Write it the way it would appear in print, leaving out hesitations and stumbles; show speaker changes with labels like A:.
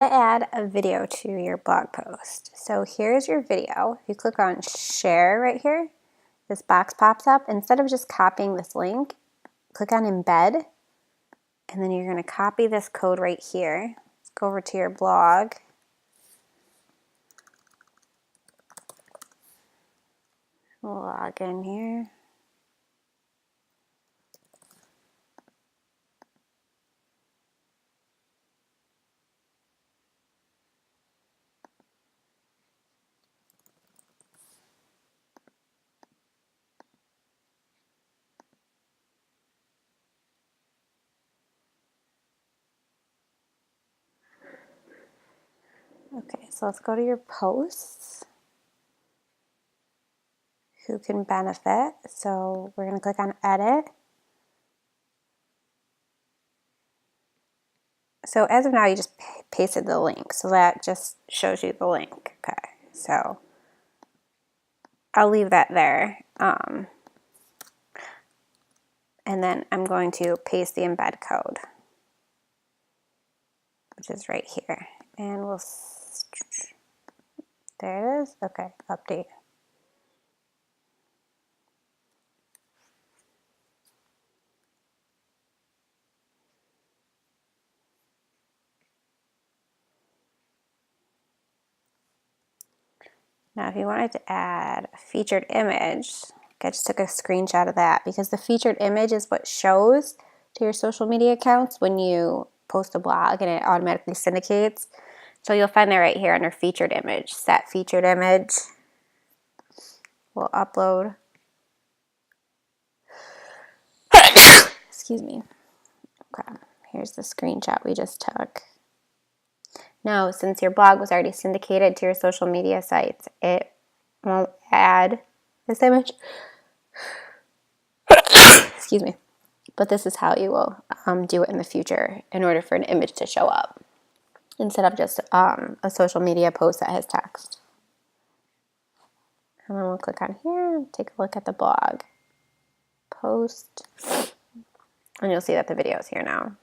A: Add a video to your blog post. So here's your video. If you click on share right here, this box pops up. Instead of just copying this link, click on embed, and then you're going to copy this code right here. Let's go over to your blog. Log in here. Okay, so let's go to your posts. Who can benefit? So we're going to click on edit. So as of now, you just pasted the link. So that just shows you the link. Okay, so I'll leave that there. And then I'm going to paste the embed code, which is right here. And we'll, there it is. Okay, update. Now, if you wanted to add a featured image, I just took a screenshot of that because the featured image is what shows to your social media accounts when you post a blog and it automatically syndicates. So you'll find that right here under featured image. Set featured image. We'll upload. Excuse me. Okay, here's the screenshot we just took. Now, since your blog was already syndicated to your social media sites, it won't add this image. Excuse me. But this is how you will do it in the future in order for an image to show up instead of just a social media post that has text. And then we'll click on here and take a look at the blog post. And you'll see that the video is here now.